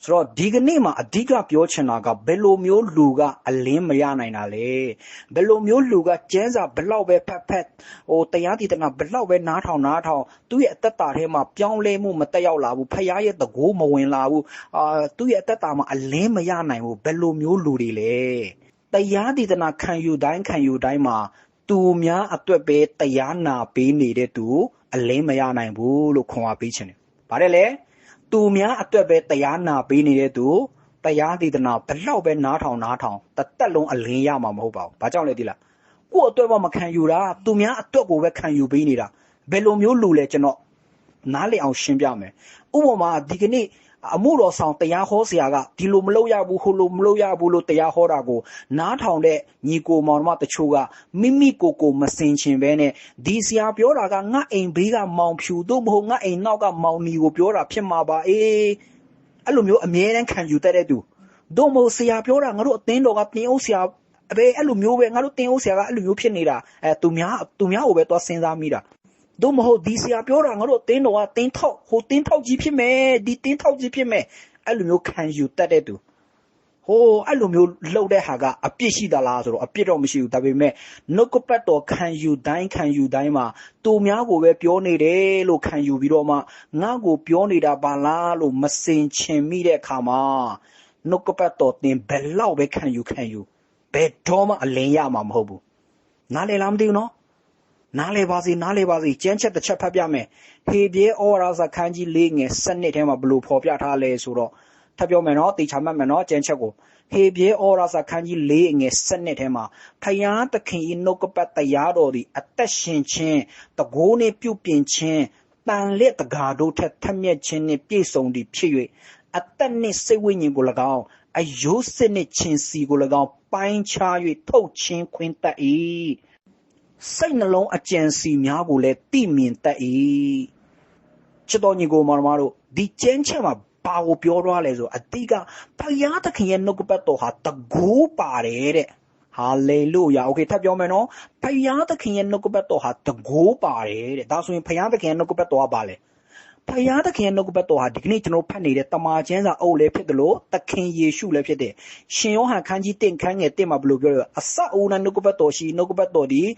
ဆိုတော့ဒီကနေ့မှာအဓိကပြောချင်တာကဘယ်လိုမျိုးလူကအလင်းမရနိုင်တာလဲဘယ်လိုမျိုးလူကကျန်းစာဘလောက်ပဲဖက်ဖက်တရားဒေသနာဘလောက်ပဲနားထောင်သူ့ရဲ့အသက်တာထဲမှာပြောင်းလဲမှုမတက်ရောက်လာဘူးဖခင်ရဲ့တကိုးမဝင်လာဘူးသူ့ရဲ့အသက်တာမှာအလင်းမရနိုင်ဘူးဘယ်လိုမျိုးလူတွေလဲတရားဒေသနာခံယူတိုင်းမှာသူများအတွက်ပဲတရားနာပေးနေတဲ့သူအလင်းမရနိုင်ဘူးလို့ခွန်အားပေးချင်တယ်ဗါတယ်လေသူများအတွက်ပဲတရားနာပေးနေတဲ့သူတရားဒေသနာဘလောက်ပဲနားထောင်တသက်လုံးအလင်းရမှာမဟုတ်ပါဘူး။ဘာကြောင့်လဲသိလား။ကိုယ့်အတွက်မှမခံယူတာသူများအတွက်ကိုပဲခံယူပေးနေတာဘယ်လိုမျိုးလူလဲကျွန်တော်နားလည်အောင်ရှင်းပြမယ်။ဥပမာဒီကနေ့အမှုတော်ဆောင်တရားဟောဆရာကဒီလိုမလုပ်ရဘူးဟိုလိုမလုပ်ရဘူးလို့တရားဟောတာကိုနားထောင်တဲ့ညီကိုမောင်နှမတချို့ကမိမိကိုမစင်ချင်ပဲနဲ့ဒီဆရာပြောတာကငါအိမ်ဘေးကမောင်ဖြူတို့မဟုတ်ငါအိမ်နောက်ကမောင်နီကိုပြောတာဖြစ်မှာပါအဲ့လိုမျိုးအမြဲတမ်းခံယူတတ်တဲ့သူတို့မဟုတ်ဆရာပြောတာငါတို့အသင်းတော်ကတင်အောင်ဆရာအဲ့လိုမျိုးပဲငါတို့တင်အောင်ဆရာကအဲ့လိုမျိုးဖြစ်နေတာသူများကိုပဲသွားစဉ်းစားမိတာတို့မဟုတ်ဒီဆရာပြောတာငါတို့တင်းတော်ကတင်းထောက်တင်းထောက်ကြီးဖြစ်မယ်ဒီတင်းထောက်ကြီးဖြစ်မယ်အဲ့လိုမျိုးခံယူတတ်တဲ့သူအဲ့လိုမျိုးလှုပ်တဲ့ဟာကအပြစ်ရှိသလားဆိုတော့အပြစ်တော့မရှိဘူးဒါပေမဲ့နှုတ်ကပတ်တော်ခံယူတိုင်းမှာသူများကိုပဲပြောနေတယ်လို့ခံယူပြီးတော့မှငါ့ကိုပြောနေတာပါလားလို့မစင်ချင်မိတဲ့အခါမှာနှုတ်ကပတ်တော်တင်ဘယ်လောက်ပဲခံယူဘယ်တော့မှအလင်းရမှာမဟုတ်ဘူးနားလည်လားမသိဘူးနော်နားလေပါစေကျမ်းချက်တစ်ချက်ဖတ်ပြမယ်ဟေဘရဲဩဝါဒစာခန်းကြီး၄ငယ်7ထဲမှာဘလို့ဖော်ပြထားလဲဆိုတော့ထပ်ပြောမယ်နော်တေချာမှတ်မယ်နော်ကျမ်းချက်ကိုဟေဘရဲဩဝါဒစာခန်းကြီး၄ငယ်7ထဲမှာဖယားသခင်၏နှုတ်ကပတ်တရားတော်သည်အသက်ရှင်ခြင်းတကိုးနှင့်ပြုပြင်ခြင်းတန်လက်တကာတို့ထက်ထက်မြက်ခြင်းနှင့်ပြည့်စုံသည်ဖြစ်၍အသက်နှင့်စိတ်ဝိညာဉ်ကို၎င်းအယုစစ်နှင့်ခြင်းစီကို၎င်းပိုင်းခြား၍ထုတ်ချင်းခွင်းတတ်၏စိတ်နှလုံးအကြံစီများကိုလည်းသိမြင်တတ်၏ချစ်တော်ညီကိုမောင်တို့ဒီကျမ်းချက်မှာဘာကိုပြောရလဲဆိုအတိကဘုရားသခင်ရဲ့နှုတ်ကပတ်တော်ဟာတကိုးပါတယ်တဲ့ဟာလေလုယာโอเคထပ်ပြောမယ်နော်ဘုရားသခင်ရဲ့နှုတ်ကပတ်တော်ဟာတကိုးပါတယ်တဲ့ဒါဆိုရင်ဘုရားသခင်ရဲ့နှုတ်ကပတ်တော်ကဘာလဲဘုရားသခင်ရဲ့နှုတ်ကပတ်တော်ဟာဒီကနေ့ကျွန်တော်ဖတ်နေတဲ့တမန်ကျမ်းစာအုပ်လည်းဖြစ်တယ်လို့သခင်ယေရှုလည်းဖြစ်တယ်ရှင်ယောဟန်ခန်းကြီး1ခန်းငယ်1မှာဘယ်လိုပြောလဲအစအဦးနဲ့နှုတ်ကပတ်တော်ရှိနှုတ်ကပတ်တော်ဒီ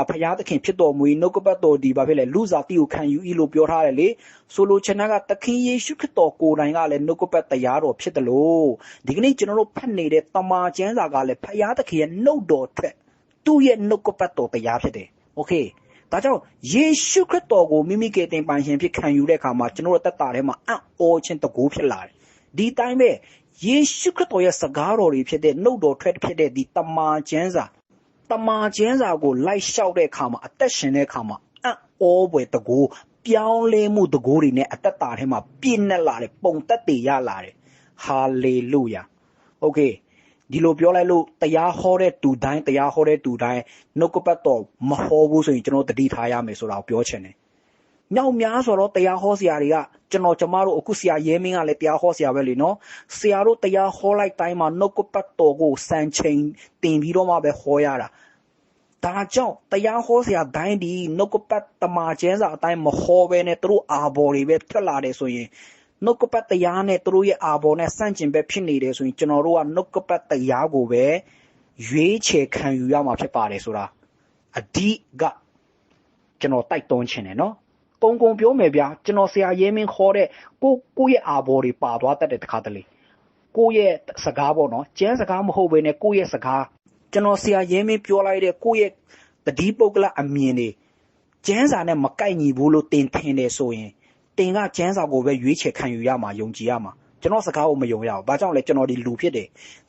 ဘုရားသခင်ဖြစ်တော်မူ၏နှုတ်ကပတ်တော်ဒီဘာဖြစ်လဲလူစားတိကိုခံယူ၏လို့ပြောထားတယ်လေဆိုလိုချင်တာကသခင်ယေရှုခရစ်တော်ကိုယ်တိုင်ကလည်းနှုတ်ကပတ်တရားတော်ဖြစ်တယ်လို့ဒီကနေ့ကျွန်တော်တို့ဖတ်နေတဲ့တမန်ကျမ်းစာကလည်းဘုရားသခင်ရဲ့နှုတ်တော်ထက်သူ့ရဲ့နှုတ်ကပတ်တော်တရားဖြစ်တယ်โอเคဒါကြောင့်ယေရှုခရစ်တော်ကိုမိမိကယ်တင်ပိုင်ရှင်ဖြစ်ခံယူတဲ့အခါမှာကျွန်တော်တို့တက်တာထဲမှာအံ့ဩခြင်းတကူဖြစ်လာတယ်ဒီတိုင်းပဲယေရှုခရစ်တော်ရဲ့စကားတော်တွေဖြစ်တဲ့နှုတ်တော်ထွက်ဖြစ်တဲ့ဒီတမန်ကျမ်းစာကိုလိုက်လျှောက်တဲ့အခါမှာအသက်ရှင်တဲ့အခါမှာအံ့ဩဖွယ်တကူပြောင်းလဲမှုတကူတွေနဲ့အသက်တာထဲမှာပြည့်နှက်လာတယ်ပုံသက်တည်ရလာတယ်ဟာလေလုယာโอเคဒီလိုပြောလိုက်လို့တရားဟောတဲ့သူတိုင်းနှုတ်ကပတ်တော်မဟောဘူးဆိုရင်ကျွန်တော်တတိထားရမယ်ဆိုတာကိုပြောချင်တယ်။မြောက်များဆိုတော့တရားဟောဆရာတွေကကျမတို့အခုဆရာရဲမင်းကလည်းတရားဟောဆရာပဲလေနော်။ဆရာတို့တရားဟောလိုက်တိုင်းမှာနှုတ်ကပတ်တော်ကိုစံချိန်တင်ပြီးတော့မှပဲဟောရတာ။ဒါကြောင့်တရားဟောဆရာတိုင်းဒီနှုတ်ကပတ်တမန်ကျမ်းစာအတိုင်းမဟောဘဲနဲ့သူတို့အာဘော်တွေပဲထွက်လာတယ်ဆိုရင်နှုတ်ကပတ်တရားနဲ့သူတို့ရဲ့အာဘော်နဲ့ဆန့်ကျင်ဘက်ဖြစ်နေတယ်ဆိုရင်ကျွန်တော်တို့ကနှုတ်ကပတ်တရားကိုပဲရွေးချယ်ခံယူရမှာဖြစ်ပါတယ်ဆိုတာအဓိကကျွန်တော်တိုက်တွန်းချင်တယ်နော်ကုံပြောမယ်ဗျာကျွန်တော်ဆရာရဲမင်းခေါ်တဲ့ကိုယ့်ရဲ့အာဘော်တွေပါသွားတတ်တဲ့တခါတလေကိုယ့်ရဲ့စကားပေါ့နော်ကျမ်းစကားမဟုတ်ဘဲနဲ့ကိုယ့်ရဲ့စကားကျွန်တော်ဆရာရဲမင်းပြောလိုက်တဲ့ကိုယ့်ရဲ့တတိပုဂ္ဂလအမြင်တွေကျမ်းစာနဲ့မကိုက်ညီဘူးလို့တင်ထင်တယ်ဆိုရင်တင်ကကျမ်းစာကိုပဲရွေးချယ်ခံယူရမှာယုံကြည်ရမှာကျွန်တော်စကားကိုမယုံရဘူးဘာကြောင့်လဲကျွန်တော်ဒီလူဖြစ်တယ်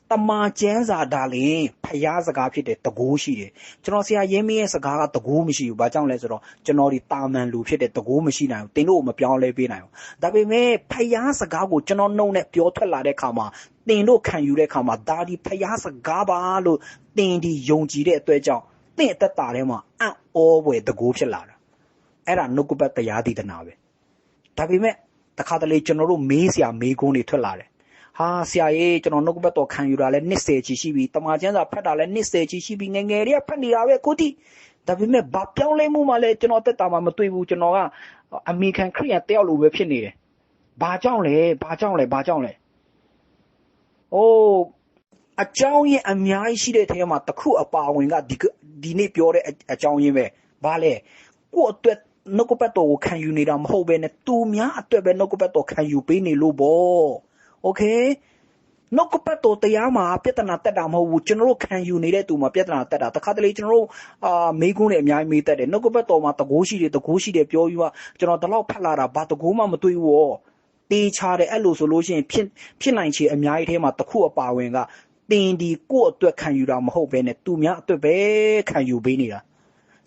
တမန်ကျမ်းစာဒါလင်ဖျားစကားဖြစ်တယ်တကိုးရှိတယ်ကျွန်တော်ဆရာရင်းမင်းရဲ့စကားကတကိုးမရှိဘူးဘာကြောင့်လဲဆိုတော့ကျွန်တော်ဒီတာမန်လူဖြစ်တယ်တကိုးမရှိနိုင်ဘူးတင်တို့ကိုမပြောင်းလဲပေးနိုင်ဘူးဒါပေမဲ့ဖျားစကားကိုကျွန်တော်နှုတ်နဲ့ပြောထွက်လာတဲ့ခါမှာတင်တို့ခံယူတဲ့ခါမှာဒါဒီဖျားစကားပါလို့တင်ဒီယုံကြည်တဲ့အတွက်ကြောင့်တင့်အသက်တာထဲမှာအံ့ဩဖွယ်တကိုးဖြစ်လာတာအဲ့ဒါနှုတ်ကပတ်တရားဒေသနာပဲဒါပေမဲ့တခါတလေကျွန်တော်တို့မေးစရာမေးခွန်းတွေထွက်လာတယ်ဟာဆရာကြီးကျွန်တော်နှုတ်ကပတ်တော်ခံယူတာလဲနှစ်10ချီရှိပြီတမန်ကျမ်းစာဖတ်တာလဲနှစ်10ချီရှိပြီငယ်တွေကဖတ်နေတာပဲကိုတိဒါပေမဲ့ဘာပြောင်းလဲမှုမှလဲကျွန်တော်တက်တာမှမတွေ့ဘူးကျွန်တော်ကအမေရိကန်ခရစ်ယာန်တယောက်လိုပဲဖြစ်နေတယ်ဘာကြောင့်လဲ အကြောင်းရင်းအများကြီးရှိတဲ့ထဲမှာတစ်ခုအပါဝင်ကဒီနေ့ပြောတဲ့အကြောင်းရင်းပဲဘာလဲကိုယ့်အတွက်နှုတ်ကပတ်တော်ကိုခံယူနေတာမဟုတ်ဘဲနဲ့သူများအတွက်ပဲနှုတ်ကပတ်တော်ခံယူပေးနေလို့ပေါ့โอเคနှုတ်ကပတ်တော်တရားမှာပြဿနာတက်တာမဟုတ်ဘူးကျွန်တော်တို့ခံယူနေတဲ့သူမှာပြဿနာတက်တာတခါတလေကျွန်တော်တို့မေးခွန်းတွေအများကြီးမေးတတ်တယ်နှုတ်ကပတ်တော်မှာတကိုးရှိတယ်ပြောပြီးမှကျွန်တော်ဒီလောက်ဖတ်လာတာဘာတကိုးမှမတွေ့ဘူးပေါ့တေးချတယ်အဲ့လိုဆိုလို့ရှိရင်ဖြစ်နိုင်ချေအများကြီးထဲမှာတစ်ခုအပါဝင်ကတင်ဒီကိုယ့်အတွက်ခံယူတာမဟုတ်ဘဲနဲ့သူများအတွက်ပဲခံယူပေးနေတာ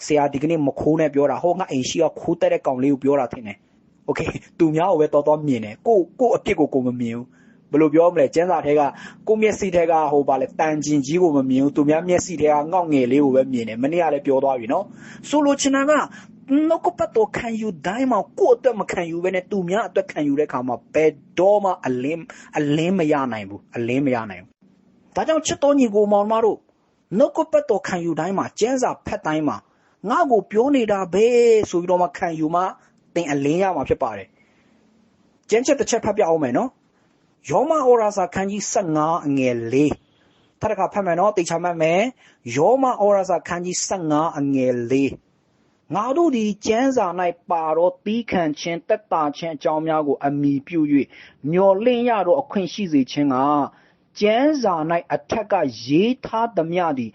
ဆရာဒီကနေ့မခိုးနဲ့ပြောတာဟောငါအိမ်ရှိကခိုးတက်တဲ့ကောင်လေးကိုပြောတာထင်တယ်โอเคသူများကိုပဲတော်မြင်တယ်ကိုအပြစ်ကိုမမြင်ဘူးဘယ်လိုပြောမလဲကျန်းစာထဲကကိုမျက်စိထဲကဟိုပါလေတန်ကျင်ကြီးကိုမမြင်ဘူးသူများမျက်စိထဲကငေါက်ငယ်လေးကိုပဲမြင်တယ်မနေ့ကလည်းပြောသွားပြီနော်ဆိုလိုချင်တာကနှုတ်ကပတ်တော်ခံယူတိုင်းမှာကိုယ့်အတွက်မခံယူဘဲနဲ့သူများအတွက်ခံယူတဲ့အခါမှာဘယ်တော့မှအလင်းမရနိုင်ဘူးဒါကြောင့်ချစ်တော်ညီကိုမောင်မတို့နှုတ်ကပတ်တော်ခံယူတိုင်းမှာကျန်းစာဖတ်တိုင်းမှာငါ့ကိုပြောနေတာပဲဆိုပြီးတော့မှခံယူမှသင်အလင်းရမှာဖြစ်ပါတယ်ကျန်းချက်တစ်ချက်ဖတ်ပြအောင်မယ်နော်ယောမဩရာစာခန်းကြီး15အငယ်4ထပ်တစ်ခါဖတ်မယ်နော်တေချာမှတ်မယ်ယောမဩရာစာခန်းကြီး15အငယ်4ငါတို့ဒီကျမ်းစာ၌ပါတော့တီးခံခြင်းတက်တာခြင်းအကြောင်းများကိုအမိပြု၍မျော်လင့်ရတော့အခွင့်ရှိစေခြင်းကကျမ်းစာ၌အထက်ကရေးထားသမျှသည်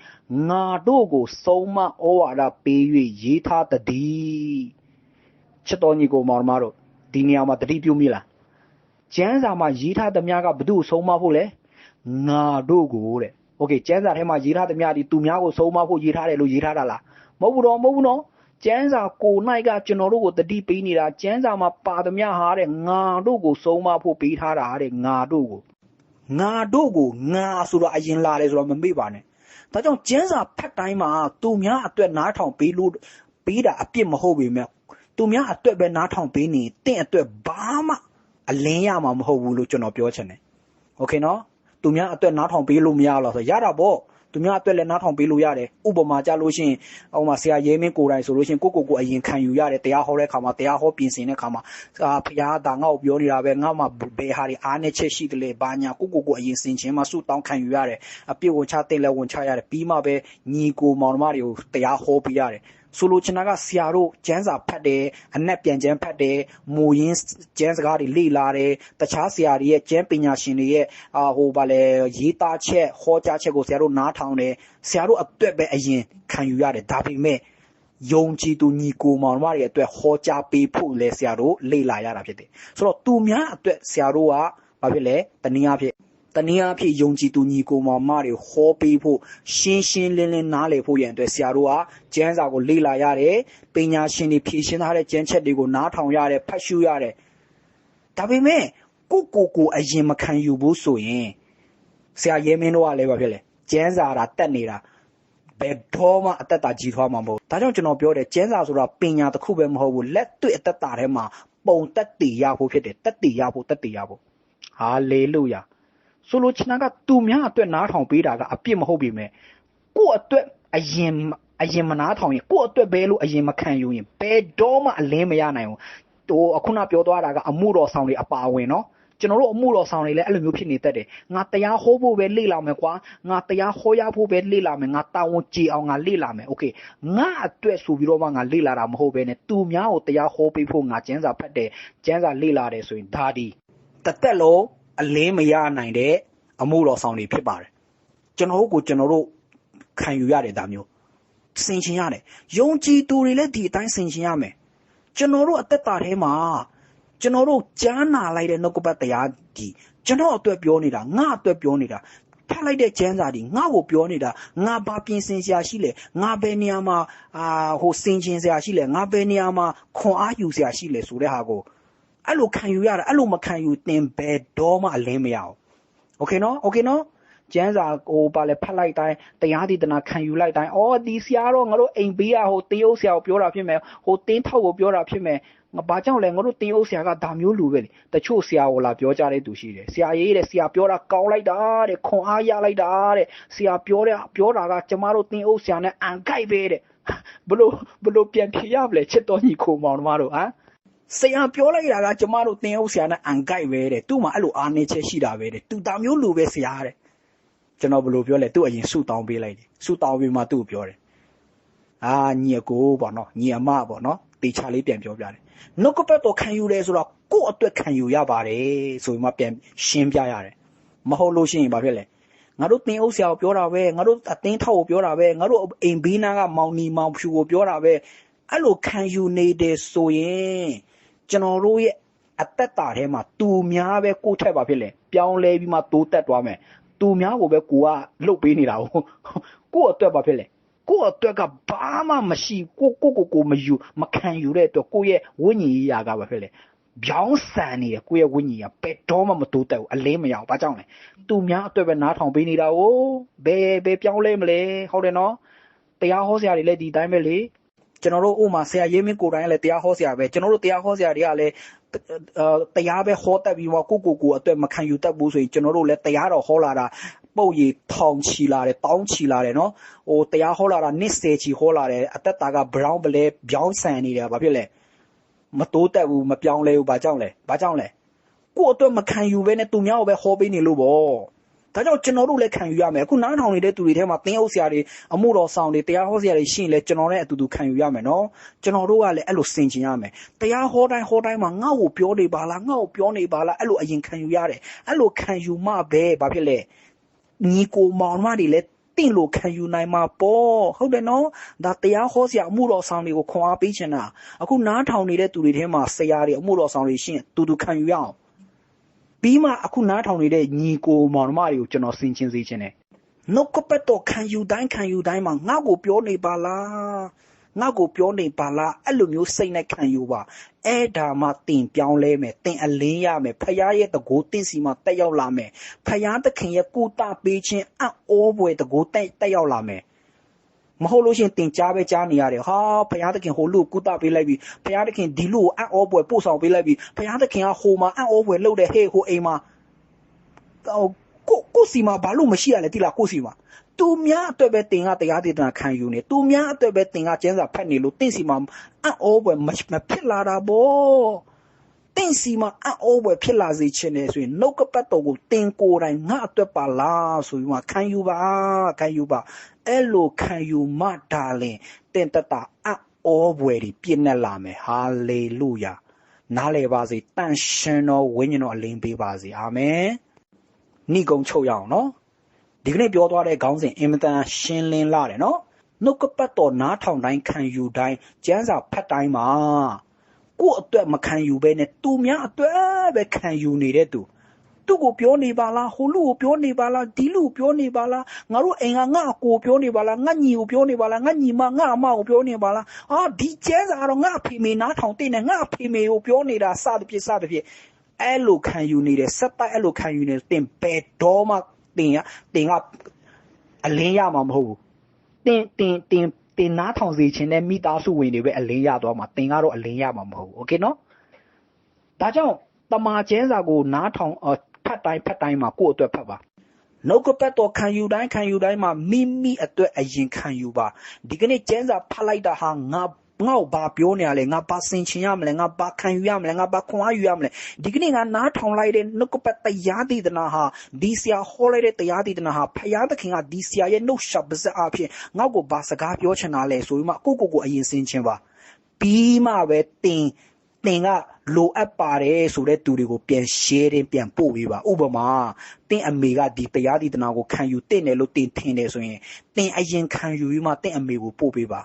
ငါတို့ကိုဆုံးမဩဝါဒပေး၍ရေးထားတည်းချစ်တော်ညီကိုမောင်မတို့ဒီနေရာမှာတတိပြုမိလားကျမ်းစာမှာရေးထားသမျှကဘု து ဆုံးမဖို့လဲငါတို့ကိုတဲ့โอเคကျမ်းစာထဲမှာရေးထားသမျှဒီသူများကိုဆုံးမဖို့ရေးထားတယ်လို့ရေးထားတာလားမဟုတ်ဘူးနော်ကျမ်းစာကို၌ကကျွန်တော်တို့ကိုတတိပေးနေတာကျမ်းစာမှာပါသမျှဟာတဲ့ငါတို့ကိုဆုံးမဖို့ပေးထားတာတဲ့ငါတို့ကိုငါဆိုတော့အရင်လာတယ်ဆိုတော့မမေ့ပါနဲ့ဒါကြောင့်ကျမ်းစာဖတ်တိုင်းမှာသူများအတွက်နားထောင်ပေးတာအပြစ်မဟုတ်ပေမဲ့သူများအတွက်ပဲနားထောင်ပေးနေတင့်အတွက်ဘာမှအလင်းရမှာမဟုတ်ဘူးလို့ကျွန်တော်ပြောချင်တယ်โอเคနော်သူများအတွက်နားထောင်ပေးလို့မရတော့ဆိုရတာပေါ့သူများအတွက်လည်းနားထောင်ပေးလို့ရတယ်ဥပမာကြလို့ရှိရင်ဟိုမှာဆရာရဲမင်းကိုယ်တိုင်ဆိုလို့ရှိရင်ကိုအရင်ခံယူရတယ်တရားဟောတဲ့ခါမှာတရားဟောပြင်ဆင်တဲ့ခါမှာဖခင်ကငါ့ကိုပြောနေတာပဲငါ့မှာဘယ်ဟာတွေအားနဲ့ချက်ရှိတယ်လဲဘာညာကိုအရင်စင်ချင်းမှာစုတောင်းခံယူရတယ်အပြစ်ဝင်ချတဲ့လဲဝင်ချရတယ်ပြီးမှပဲညီကိုမောင်နှမတွေကိုတရားဟောပေးရတယ်ဆိုလိုချင်တာကဆရာတို့ကျမ်းစာဖတ်တယ်အနက်ပြန်ကျမ်းဖတ်တယ်မူရင်းကျမ်းစကားတွေလေ့လာတယ်တခြားဆရာတွေရဲ့ကျမ်းပညာရှင်တွေရဲ့ဟိုဗာလဲရေးသားချက်ဟောကြားချက်ကိုဆရာတို့နားထောင်တယ်ဆရာတို့အတွက်ပဲအရင်ခံယူရတယ်ဒါပေမဲ့ယုံကြည်သူညီကိုမောင်နှမတွေအတွက်ဟောကြားပေးဖို့လဲဆရာတို့လေ့လာရတာဖြစ်တယ်ဆိုတော့သူများအတွက်ဆရာတို့ကဘာဖြစ်လဲတနည်းအားဖြင့်ယုံကြည်သူညီကိုမောင်မတွေဟောပေးဖို့ရှင်းလင်းနားလည်ဖို့ရန်အတွက်ဆရာတို့ကကျမ်းစာကိုလေ့လာရတယ်ပညာရှင်တွေဖြည့်ရှင်းထားတဲ့ကျမ်းချက်တွေကိုနားထောင်ရတယ်ဖတ်ရှုရတယ်ဒါပေမဲ့ကိုအရင်မခံယူဘူးဆိုရင်ဆရာရဲမင်းတို့ကလည်းဘာဖြစ်လဲကျမ်းစာတာတက်နေတာဘယ်တော့မှအသက်တာကြီးထွားမှာမဟုတ်ဒါကြောင့်ကျွန်တော်ပြောတယ်ကျမ်းစာဆိုတာပညာတစ်ခုပဲမဟုတ်ဘူးလက်တွေ့အသက်တာထဲမှာပုံတက်တည်ရဖို့ဖြစ်တယ်တက်တည်ရဖို့ဟာလေလုယာဆိုလိုချင်တာကသူများအတွက်နားထောင်ပေးတာကအပြစ်မဟုတ်ပေမဲ့ကိုယ့်အတွက်အရင်မနားထောင်ရင်ကိုယ့်အတွက်ပဲလို့အရင်မခံယူရင်ဘယ်တော့မှအလင်းမရနိုင်ဘူးအခုနပြောသွားတာကအမှုတော်ဆောင်တွေအပါအဝင်နော်ကျွန်တော်တို့အမှုတော်ဆောင်တွေလည်းအဲ့လိုမျိုးဖြစ်နေတတ်တယ်ငါတရားဟောဖို့ပဲလေ့လာမယ်ကွာငါတရားဟောရဖို့ပဲလေ့လာမယ်ငါတာဝန်ကျေအောင်ငါလေ့လာမယ်โอเคငါအတွက်ဆိုပြီးတော့မှငါလေ့လာတာမဟုတ်ဘဲနဲ့သူများကိုတရားဟောပေးဖို့ငါကျမ်းစာဖတ်တယ်ကျမ်းစာလေ့လာတယ်ဆိုရင်ဒါဒီတသက်လုံးအလင်းမရနိုင်တဲ့အမှုတော်ဆောင်တွေဖြစ်ပါတယ်ကျွန်တော်တို့ခံယူရတယ်ဒါမျိုးဆင်ခြင်ရတယ်ယုံကြည်သူတွေလည်းဒီအတိုင်းဆင်ခြင်ရမယ်ကျွန်တော်တို့အသက်တာထဲမှာကျွန်တော်တို့ကြားနာလိုက်တဲ့နှုတ်ကပတ်တရားဒီကျွန်တော်အတွက်ပြောနေတာငါအတွက်ပြောနေတာဖတ်လိုက်တဲ့ကျမ်းစာဒီငါ့ကိုပြောနေတာငါဘာပြင်ဆင်စရာရှိလဲငါဘယ်နေရာမှာဟိုဆင်ခြင်စရာရှိလဲငါဘယ်နေရာမှာခွန်အားယူစရာရှိလဲဆိုတဲ့ဟာကိုအဲ့လိုခံယူရတာအဲ့လိုမခံယူသင်ဘယ်တော့မှအလင်းမရအောင်โอเคနော်ကျမ်းစာကိုပါလဲဖတ်လိုက်တိုင်းတရားဒေသနာခံယူလိုက်တိုင်းဒီဆရာတော့ငါတို့အိမ်ဘေးကဟိုတင်းအုပ်ဆရာကိုပြောတာဖြစ်မယ်ဟိုတင်းထောက်ကိုပြောတာဖြစ်မယ်ငါဘာကြောင့်လဲငါတို့တင်းအုပ်ဆရာကဒါမျိုးလူပဲလေတချို့ဆရာကိုလာပြောကြတဲ့သူရှိတယ်ဆရာရေးတဲ့ဆရာပြောတာကောင်းလိုက်တာတဲ့ခွန်အားရလိုက်တာတဲ့ဆရာပြောတာကကျမတို့တင်းအုပ်ဆရာနဲ့အန်ကိုက်ပဲတဲ့ဘလို့ပြန်ဖြေရမလဲချစ်တော်ညီကိုမောင်တို့ဟမ် ဆရာပြောလိုက်တာကကျမတို့သင်ဥစ္စာနဲ့အန်ကိုက်ပဲတဲ့သူ့မှာအဲ့လိုအားနေချက်ရှိတာပဲတဲ့သူဒါမျိုးလူပဲဆရာတဲ့ကျွန်တော်ဘယ်လိုပြောလဲသူ့အရင်ဆူတောင်းပေးလိုက်တယ်ဆူတောင်းပြီးမှသူ့ကိုပြောတယ်ညီအကိုပေါ့နော်ညီအမပေါ့နော်တေချာလေးပြန်ပြောပြတယ်နှုတ်ကပတ်တော်ခံယူတယ်ဆိုတော့ကိုယ့်အတွက်ခံယူရပါတယ်ဆိုပြီးမှပြန်ရှင်းပြရတယ်မဟုတ်လို့ရှိရင်ဘာဖြစ်လဲငါတို့သင်ဥစ္စာကိုပြောတာပဲငါတို့အသင်းထောက်ကိုပြောတာပဲငါတို့အိမ်ဘေးနားကမောင်နီမောင်ဖြူကိုပြောတာပဲအဲ့လိုခံယူနေတယ်ဆိုရင်ကျွန်တော်တို့ရဲ့အသက်တာထဲမှာသူများပဲကိုယ့်ထက်ပါဖြစ်လဲပြောင်းလဲပြီးမှတိုးတက်သွားမယ်သူများကိုပဲကိုကလှုပ်ပေးနေတာကိုယ့်အတွက်ပါဖြစ်လဲကိုယ့်အတွက်ကဘာမှမရှိကိုမခံယူတဲ့အတွက်ကိုယ့်ရဲ့ဝိညာဉ်ရေးရာကပါဖြစ်လေပြောင်းဆန်နေတယ်ကိုယ့်ရဲ့ဝိညာဉ်ကဘယ်တော့မှမတိုးတက်ဘူးအလင်းမရအောင်ဘာကြောင့်လဲသူများအတွက်ပဲနားထောင်ပေးနေတာကိုဘယ်ပြောင်းလဲမလဲဟုတ်တယ်နော်တရားဟောဆရာတွေလည်းဒီတိုင်းပဲလေကျွန်တော်တို့ဥမာဆရာရေးမင်းကိုယ်တိုင်လည်းတရားဟောဆရာပဲကျွန်တော်တို့တရားဟောဆရာတွေကလည်းတရားပဲဟောတတ်ပြီးတော့ကိုအတွက်မခံယူတတ်ဘူးဆိုရင်ကျွန်တော်တို့လည်းတရားတော်ဟောလာတာပုတ်ရီထောင်ချီလာတယ်တောင်းချီလာတယ်နော်တရားဟောလာတာနှစ်ဆယ်ချီဟောလာတယ်အသက်တာကဘရောင်းပလဲပြောင်းဆန်နေတယ်ဘာဖြစ်လဲမတိုးတက်ဘူးမပြောင်းလဲဘူးဘာကြောင့်လဲကိုယ့်အတွက်မခံယူဘဲနဲ့သူများကိုပဲဟောပေးနေလို့ပေါ့ဒါကြောင့်ကျွန်တော်တို့လည်းခံယူရမယ်အခုနားထောင်နေတဲ့သူတွေထဲမှာသင်းအုပ်ဆရာတွေအမှုတော်ဆောင်တွေတရားဟောဆရာတွေရှိရင်လည်းကျွန်တော်နဲ့အတူတူခံယူရမယ်နော်ကျွန်တော်တို့ကလည်းအဲ့လိုဆင်ခြင်ရမယ်တရားဟောတိုင်းမှာငါ့ကိုပြောနေပါလားအဲ့လိုအရင်ခံယူရတယ်အဲ့လိုခံယူမှပဲဘာဖြစ်လဲညီကိုမောင်မတွေလည်းတင့်လို့ခံယူနိုင်မှာပေါ့ဟုတ်တယ်နော်ဒါတရားဟောဆရာအမှုတော်ဆောင်တွေကိုခွန်အားပေးချင်တာအခုနားထောင်နေတဲ့သူတွေထဲမှာဆရာတွေအမှုတော်ဆောင်တွေရှိရင်တူတူခံယူရအောင်ပြီးမှအခုနားထောင်နေတဲ့ညီကိုမောင်မတွေကိုကျွန်တော်ဆင်ခြင်စေချင်တယ်နှုတ်ကပတ်တော်ခံယူတိုင်းမှာငါ့ကိုပြောနေပါလားအဲ့လိုမျိုးစိတ်နဲ့ခံယူပါအဲ့ဒါမှတင်ပြောင်းလဲမယ်တင်အလင်းရမယ်ဖခင်ရဲ့တကိုးတင့်စီမှာတက်ရောက်လာမယ်ဖခင်သခင်ရဲ့ကုသပေးခြင်းအံ့ဩဖွယ်တကိုးတက်ရောက်လာမယ်မဟုတ်လို့ရှိရင်တင်ကြားပဲကြားနေရတယ်ဟာဖခင်သခင်ဟိုလူကုသပေးလိုက်ပြီဖခင်သခင်ဒီလူကိုအံ့ဩဖွယ်ပို့ဆောင်ပေးလိုက်ပြီဖခင်သခင်ကဟိုမှာအံ့ဩဖွယ်လုပ်တယ်ဟေးဟိုအိမ်မှာကိုစီမှာဘာလို့မရှိရလဲတိလားကိုစီမှာသူများအတွက်ပဲတင်ကတရားဒေသနာခံယူနေသူများအတွက်ပဲတင်ကကျမ်းစာဖတ်နေလို့တင့်စီမှာအံ့ဩဖွယ်မဖြစ်လာတာပေါ့တင့်စီမှာအံ့ဩဖွယ်ဖြစ်လာစေချင်တယ်ဆိုရင်နှုတ်ကပတ်တော်ကိုတင်ကိုယ်တိုင်ငါအတွက်ပါလားဆိုပြီးမှခံယူပါအဲ့လိုခံယူမှဒါလင်တင်တတအံ့ဩဖွယ်ပြည့်နေလာမယ်ဟာလေလုယာနားလည်ပါစေတန်ရှင်တော်ဝိညာဉ်တော်အလင်းပေးပါစေအာမင်ဏိဂုံချုပ်ရအောင်နော်ဒီကနေ့ပြောသွားတဲ့ခေါင်းစဉ်အင်မတန်ရှင်းလင်းလာတယ်နော်နှုတ်ကပတ်တော်နားထောင်တိုင်းခံယူတိုင်းကျမ်းစာဖတ်တိုင်းမှာကိုယ့်အတွက်မခံယူဘဲနဲ့သူများအတွက်ပဲခံယူနေတဲ့သူကိုပြောနေပါလားဟိုလူကိုပြောနေပါလားဒီလူကိုပြောနေပါလားငါတို့အိမ်ကငါ့ကိုပြောနေပါလားငါညီကိုပြောနေပါလားငါညီမငါအမကိုပြောနေပါလားဒီကျမ်းစာတော့ငါအဖေမေနားထောင်တဲ့နဲ့ငါအဖေမေကိုပြောနေတာစသဖြင့်အဲ့လိုခံယူနေတယ်စက်တိုက်အဲ့လိုခံယူနေတင်ဘယ်တော့မှတင်ကအလင်းရမှာမဟုတ်ဘူးတင်နားထောင်စေခြင်းနဲ့မိသားစုဝင်တွေပဲအလင်းရသွားမှာတင်ကတော့အလင်းရမှာမဟုတ်ဘူးโอเคနော်ဒါကြောင့်တမန်ကျမ်းစာကိုနားထောင်ဖတ်တိုင်းမှာကိုယ့်အတွက်ဖတ်ပါနှုတ်ကပတ်တော်ခံယူတိုင်းမှာမိမိအတွက်အရင်ခံယူပါဒီကနေ့ကျမ်းစာဖတ်လိုက်တာဟာငါ့ဘာပြောနေရလဲငါဘာဆင်ခြင်ရမလဲငါဘာခံယူရမလဲငါဘာခွန်အားယူရမလဲဒီကနေ့ငါနားထောင်လိုက်တဲ့နှုတ်ကပတ်တရားဒေသနာဟာဒီဆရာဟောလိုက်တဲ့တရားဒေသနာဟာဖခင်သခင်ကဒီဆရာရဲ့နှုတ်ဆက်ပါးစပ်အဖြစ်ငါ့ကိုဘာစကားပြောချင်တာလဲဆိုပြီးမှကိုအရင်ဆင်ခြင်ပါပြီးမှပဲတင်ကလိုအပ်ပါတယ်ဆိုတဲ့သူတွေကိုပြန် share ပြန်ပို့ပေးပါဥပမာတင်အမေကဒီတရားဒေသနာကိုခံယူတင်တယ်လို့တင်ထင်တယ်ဆိုရင်တင်အရင်ခံယူပြီးမှတင်အမေကိုပို့ပေးပါ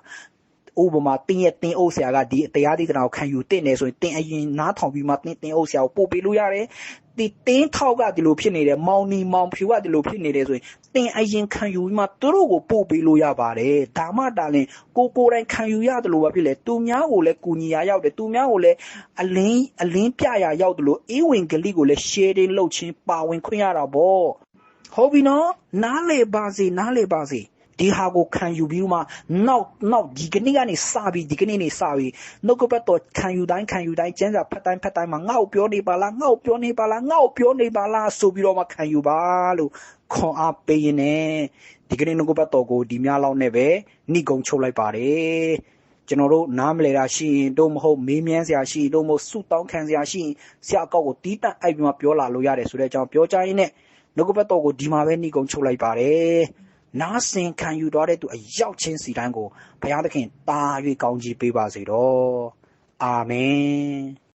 ဥပမာတင်းရဲ့တင်းအုပ်ဆရာကဒီတရားဒေသနာကိုခံယူတင်နေဆိုရင်တင်အရင်နားထောင်ပြီးမှတင်းအုပ်ဆရာကိုပို့ပေးလို့ရတယ်ဒီတင်းထောက်ကဒီလိုဖြစ်နေတယ်မောင်နီမောင်ဖြူကဒီလိုဖြစ်နေတယ်ဆိုရင်တင်အရင်ခံယူပြီးမှသူတို့ကိုပို့ပေးလို့ရပါတယ်ဒါမှဒါလင်ကိုယ်တိုင်ခံယူရတယ်လို့ပဲဖြစ်လေသူများကိုလည်းကူညီရာရောက်တယ်သူများကိုလည်းအလင်းပြရာရောက်တယ်လို့ဧဝံဂေလိကိုလည်း sharing လုပ်ခြင်းပါဝင်ခွင့်ရတာပေါ့ဟုတ်ပြီနော်နားလေပါစေဒီဟာကိုခံယူပြီးမှနောက်ဒီကနေ့ကနေစပြီးနှုတ်ကပတ်တော်ခံယူတိုင်းကျမ်းစာဖတ်တိုင်းမှာငါ့ကိုပြောနေပါလားဆိုပြီးတော့မှခံယူပါလို့ခွန်အားပေးရင်ဒီကနေ့နှုတ်ကပတ်တော်ကိုဒီများလောက်နဲ့ပဲဏိဂုံချုပ်လိုက်ပါတယ် ကျွန်တော်တို့နားမလဲတာရှိရင်တို့မဟုတ်မေးမြန်းစရာရှိရင်တို့မဟုတ်စုတောင်းခံစရာရှိရင်ဆရာအကောက်ကိုတီးတန့်အိုက်ပြီးမှပြောလာလို့ရတယ်ဆိုတဲ့အကြောင်းပြောကြရင်းနဲ့နှုတ်ကပတ်တော်ကိုဒီမှာပဲနှိကုံချုပ်လိုက်ပါတယ်နားဆင်ခံယူသွားတဲ့သူအရောက်ချင်းစီတိုင်းကိုဘုရားသခင်တာ၍ကောင်းကြီးပေးပါစေတော့အာမင်